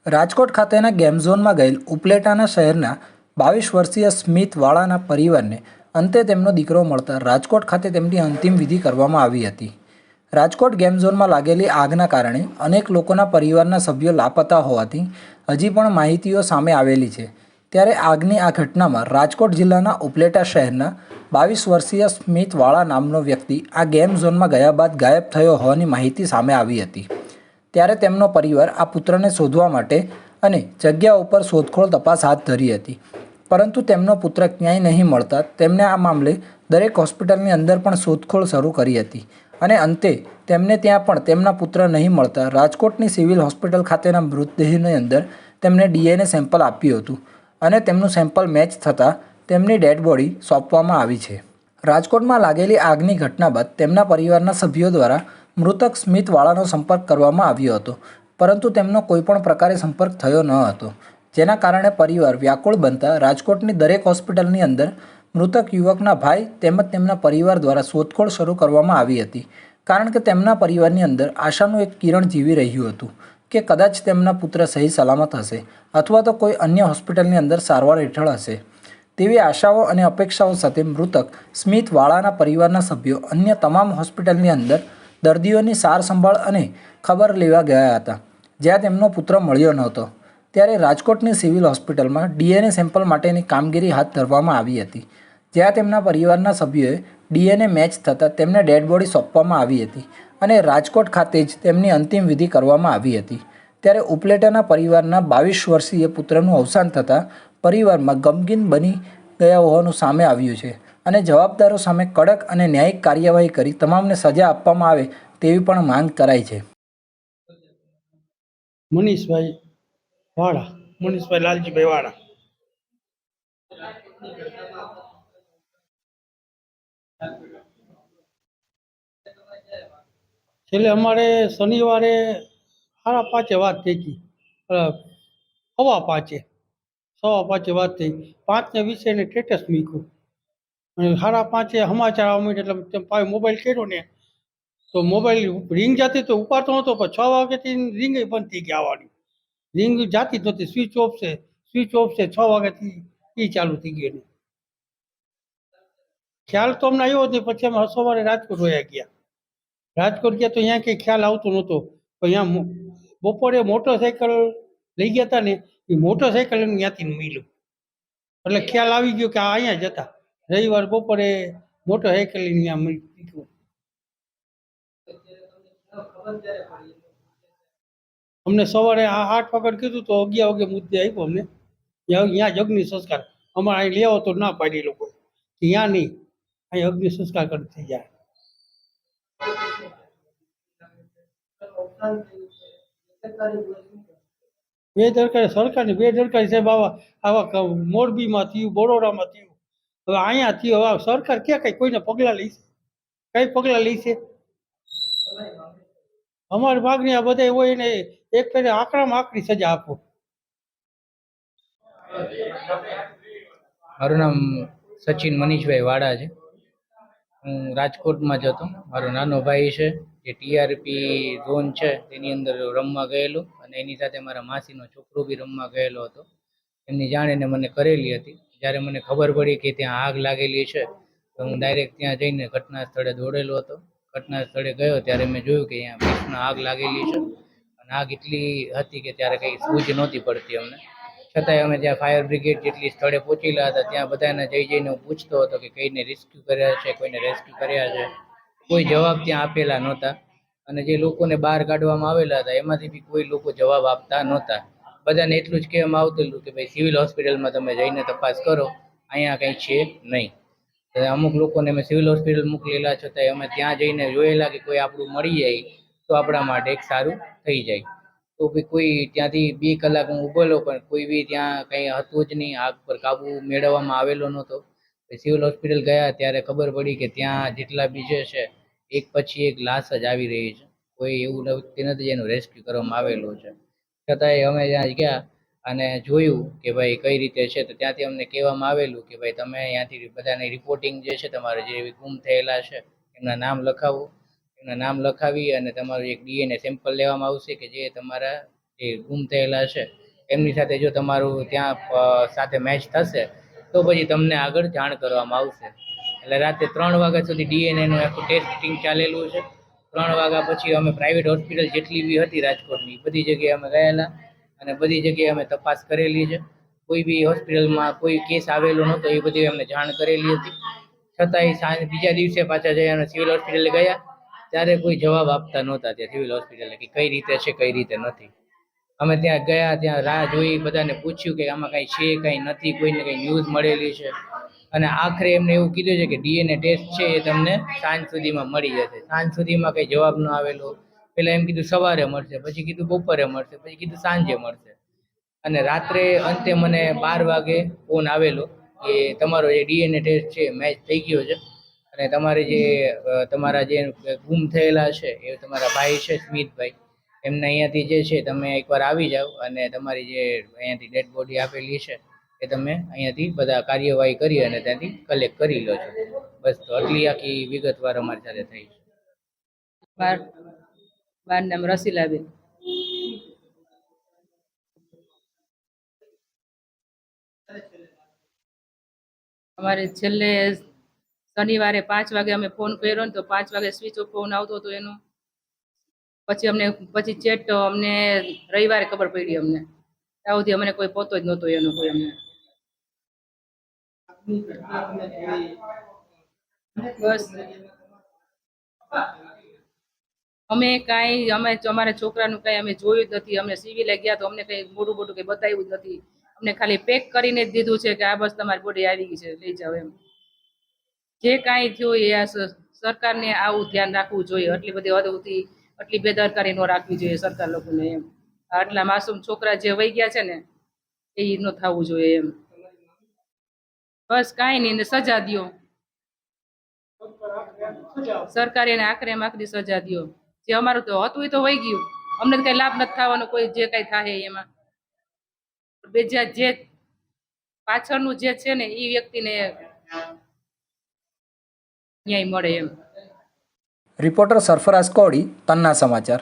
રાજકોટ ખાતેના ગેમ ઝોનમાં ગયેલ ઉપલેટાના શહેરના 22 વર્ષીય સ્મિત વાળાના પરિવારને અંતે તેમનો દીકરો મળતા રાજકોટ ખાતે તેમની અંતિમ વિધિ કરવામાં આવી હતી. રાજકોટ ગેમ ઝોનમાં લાગેલી આગના કારણે અનેક લોકોના પરિવારના સભ્યો લાપતા હોવાથી હજી પણ માહિતીઓ સામે આવેલી છે. ત્યારે આગની આ ઘટનામાં રાજકોટ જિલ્લાના ઉપલેટા શહેરના 22 વર્ષીય સ્મિત વાળા નામનો વ્યક્તિ આ ગેમ ઝોનમાં ગયા બાદ ગાયબ થયો હોવાની માહિતી સામે આવી હતી. ત્યારે તેમનો પરિવાર આ પુત્રને શોધવા માટે અને જગ્યા ઉપર શોધખોળ તપાસ હાથ ધરી હતી, પરંતુ તેમનો પુત્ર ક્યાંય નહીં મળતા તેમણે આ મામલે દરેક હોસ્પિટલની અંદર પણ શોધખોળ શરૂ કરી હતી અને અંતે તેમને ત્યાં પણ તેમના પુત્ર નહીં મળતા રાજકોટની સિવિલ હોસ્પિટલ ખાતેના મૃતદેહની અંદર તેમને DNA સેમ્પલ આપ્યું હતું અને તેમનું સેમ્પલ મેચ થતાં તેમની ડેડ બોડી સોંપવામાં આવી છે. રાજકોટમાં લાગેલી આગની ઘટના બાદ તેમના પરિવારના સભ્યો દ્વારા મૃતક સ્મિત વાળાનો સંપર્ક કરવામાં આવ્યો હતો, પરંતુ તેમનો કોઈપણ પ્રકારે સંપર્ક થયો ન હતો, જેના કારણે પરિવાર વ્યાકુળ બનતા રાજકોટની દરેક હોસ્પિટલની અંદર મૃતક યુવકના ભાઈ તેમજ તેમના પરિવાર દ્વારા શોધખોળ શરૂ કરવામાં આવી હતી, કારણ કે તેમના પરિવારની અંદર આશાનું એક કિરણ જીવી રહ્યું હતું કે કદાચ તેમના પુત્ર સહી સલામત હશે અથવા તો કોઈ અન્ય હોસ્પિટલની અંદર સારવાર હેઠળ હશે. તેવી આશાઓ અને અપેક્ષાઓ સાથે મૃતક સ્મિત વાળાના પરિવારના સભ્યો અન્ય તમામ હોસ્પિટલની અંદર દર્દીઓની સાર સંભાળ અને ખબર લેવા ગયા હતા, જ્યાં તેમનો પુત્ર મળ્યો નહોતો. ત્યારે રાજકોટની સિવિલ હોસ્પિટલમાં DNA સેમ્પલ માટેની કામગીરી હાથ ધરવામાં આવી હતી, જ્યાં તેમના પરિવારના સભ્યોએ DNA મેચ થતાં તેમને ડેડ બોડી સોંપવામાં આવી હતી અને રાજકોટ ખાતે જ તેમની અંતિમ વિધિ કરવામાં આવી હતી. ત્યારે ઉપલેટાના પરિવારના 22 વર્ષીય પુત્રનું અવસાન થતાં પરિવારમાં ગમગીન બની ગયા હોવાનું સામે આવ્યું છે અને જવાબદારો સામે કડક અને ન્યાયિક કાર્યવાહી કરી તમામને સજા આપવામાં આવે તેવી પણ માંગ કરાઈ છે. મનીષભાઈ વાળા, મનીષભાઈ લાલજીભાઈ વાળા. છેલ્લે અમારે શનિવારે 5:30 વાત થઈ હતી, 5:15 વાત થઈ. 5:20 એને સ્ટેટસ મૂક્યું અને 5:30 સમાચાર આવવા માંડ્યા એટલે પાછો મોબાઈલ કર્યો ને તો મોબાઈલ રિંગ જતી તો ઉપાડતો નહોતો, પણ 6 વાગ્યાથી રિંગ બંધ થઈ ગઈ આવવાની. રિંગ જાતી જ નહોતી, સ્વિચ ઓફ છે 6 વાગ્યાથી એ ચાલુ થઈ ગયું. ખ્યાલ તો અમને આવ્યો જ નહીં. પછી અમે સવારે રાજકોટ વયા ગયા. રાજકોટ ગયા તો અહીંયા કંઈ ખ્યાલ આવતો નહોતો, પણ અહીંયા બપોરે મોટરસાઇકલ લઈ ગયા હતા ને, એ મોટરસાઇકલ એને ત્યાંથી મળ્યું એટલે ખ્યાલ આવી ગયો કે આ અહીંયા જ હતા. રવિવાર બપોરે મોટરસાઇકલ ત્યાં મૂક્યું. અમને સવારે 8 વાગે કીધું તો 11 વાગે મુદ્દે આપ્યો અમને. અહીંયા જ અગ્નિ સંસ્કાર અમારે અહીં લેવો તો ના પાડી લોકો, ત્યાં નહીં, અહીં અગ્નિ સંસ્કાર કરી થઈ જાય. સરકારની બેદરકારી સાહેબ. આવા મોરબીમાં થયું, બરોડામાં થયું, હવે અહીંયા થયું. હવે સરકાર ક્યાં કઈ કોઈને પગલાં લઈ છે? કઈ પગલાં લઈ છે? અમારી માગણી આ બધા હોય ને એક ફેરે આકરામાં આકરી સજા આપો. મારું નામ સચિન મનીષભાઈ વાળા છે. હું રાજકોટમાં જ હતો. મારો નાનો ભાઈ છે જે TRP ઝોન છે તેની અંદર રમવા ગયેલો અને એની સાથે મારા માસીનો છોકરો બી રમવા ગયેલો હતો. એમની જાણ એને મને કરેલી હતી. જ્યારે મને ખબર પડી કે ત્યાં આગ લાગેલી છે તો હું ડાયરેક્ટ ત્યાં જઈને ઘટના સ્થળે દોડેલો હતો. ઘટના સ્થળે ગયો ત્યારે મેં જોયું કે અહીંયા ભીષણ આગ લાગેલી છે અને આગ એટલી હતી કે ત્યારે કંઈ સૂઝ નહોતી પડતી અમને. છતાંય અમે ત્યાં ફાયર બ્રિગેડ જેટલી સ્થળે પહોંચેલા હતા ત્યાં બધાને જઈને હું પૂછતો હતો કે કઈને રેસ્ક્યુ કર્યા છે, કોઈને રેસ્ક્યુ કર્યા છે. કોઈ જવાબ ત્યાં આપેલા નહોતા અને જે લોકોને બહાર કાઢવામાં આવેલા હતા એમાંથી બી કોઈ લોકો જવાબ આપતા નહોતા. બધાને એટલું જ કહેવામાં આવતું કે ભાઈ સિવિલ હોસ્પિટલમાં તમે જઈને તપાસ કરો, અહીંયા કંઈ છે નહીં. અમુક લોકોને અમે સિવિલ હોસ્પિટલ મોકલેલા છતાંય અમે ત્યાં જઈને જોયેલા કે કોઈ આપણું મળી જાય તો આપણા માટે એક સારું થઈ જાય. તો ભાઈ કોઈ ત્યાંથી 2 કલાક હું ઊભેલો પણ કોઈ બી ત્યાં કંઈ હતું જ નહીં. આગ પર કાબુ મેળવવામાં આવેલો નહોતો. સિવિલ હોસ્પિટલ ગયા ત્યારે ખબર પડી કે ત્યાં જેટલા બી જે છે એક પછી એક લાશ જ આવી રહી છે. કોઈ એવું વ્યક્તિ નથી જેનું રેસ્ક્યુ કરવામાં આવેલું છે. છતાંય અમે ત્યાં ગયા અને જોયું કે ભાઈ કઈ રીતે છે તો ત્યાંથી અમને કહેવામાં આવેલું કે ભાઈ તમે ત્યાંથી બધાની રિપોર્ટિંગ જે છે તમારે જે ગુમ થયેલા છે એમના નામ લખાવો. એમના નામ લખાવી અને તમારું એક DNA સેમ્પલ લેવામાં આવશે કે જે તમારા જે ગુમ થયેલા છે એમની સાથે જો તમારું ત્યાં સાથે મેચ થશે તો પછી તમને આગળ જાણ કરવામાં આવશે. એટલે રાતે 3 વાગ્યા સુધી ડીએનએનું આખું ટેસ્ટિંગ ચાલેલું છે. 3 વાગ્યા પછી અમે પ્રાઇવેટ હોસ્પિટલ જેટલી બી હતી રાજકોટની બધી જગ્યાએ અમે ગયેલા અને બધી જગ્યાએ અમે તપાસ કરેલી છે. કોઈ બી હોસ્પિટલમાં કોઈ કેસ આવેલો નહોતો એ બધી અમને જાણ કરેલી હતી. છતાંય બીજા દિવસે પાછા જઈ અને સિવિલ હોસ્પિટલે ગયા ત્યારે કોઈ જવાબ આપતા નહોતા ત્યાં સિવિલ હોસ્પિટલે કે કઈ રીતે છે કઈ રીતે નથી. અમે ત્યાં ગયા, ત્યાં રાહ જોઈ, બધાને પૂછ્યું કે આમાં કાંઈ છે કાંઈ નથી, કોઈને કંઈ ન્યૂઝ મળેલી છે અને આખરે એમને એવું કીધું છે કે ડીએનએ ટેસ્ટ છે એ તમને સાંજ સુધીમાં મળી જશે. સાંજ સુધીમાં કંઈ જવાબ ન આવેલો. પહેલાં એમ કીધું સવારે મળશે, પછી કીધું બપોરે મળશે, પછી કીધું સાંજે મળશે અને રાત્રે અંતે મને 12 વાગે ફોન આવેલો કે તમારો જે ડીએનએ ટેસ્ટ છે મેચ થઈ ગયો છે અને તમારે જે તમારા જે ગુમ થયેલા છે એ તમારા ભાઈ છે સ્મિતભાઈ, એમને અહીંયાથી જે છે તમે એકવાર આવી જાઓ અને તમારી જે અહીંયાથી ડેડ બોડી આપેલી છે એ તમે અહીંયાથી બધા કાર્યવાહી કરી અને ત્યાંથી કલેક્ટ કરી લો છો. બસ તો આટલી આખી વિગતવાર અમારી સાથે થઈ છે. બાર નામ રસીલાબેન. અમારે છેલ્લે શનિવારે 5 વાગે અમે ફોન કર્યો ને તો 5 વાગે સ્વિચ ઓફ ફોન આવતો હતો એનો. પછી ચેટ અમને રવિવારે ખબર પડી અમને. ત્યાં સુધી અમને કોઈ પોતો જ નહોતો એનો કોઈ અમને. બસ અમે અમારા છોકરાનું કાંઈ અમે જોયું જ નથી. અમે સિવિલે ગયા તો અમને કંઈ મોટું કંઈ બતાવ્યું જ નથી. અમને ખાલી પેક કરીને જ દીધું છે કે આ બસ તમારી બોડી આવી ગઈ છે, લઈ જાઓ એમ. જે કાંઈ થયું એ આ સરકારને આવું ધ્યાન રાખવું જોઈએ. આટલી બધી હદ સુધી આટલી બેદરકારી ન રાખવી જોઈએ સરકાર લોકોને એમ. આટલા માસૂમ છોકરા જે વહી ગયા છે ને એ ન થવું જોઈએ એમ. બસ કાંઈ નહીં, ને સજા દ્યો સરકારે એને આખરી સજા દ્યો. જે અમારું તો હતું એ તો વહી ગયું, અમને તો કઈ લાભ નથી થવાનો કોઈ જે કઈ થાય એમાં. જે પાછળનું જે છે ને એ વ્યક્તિને ન્યાય મળે એમ. રિપોર્ટર સરફરાઝ કોડી, તન્ના સમાચાર.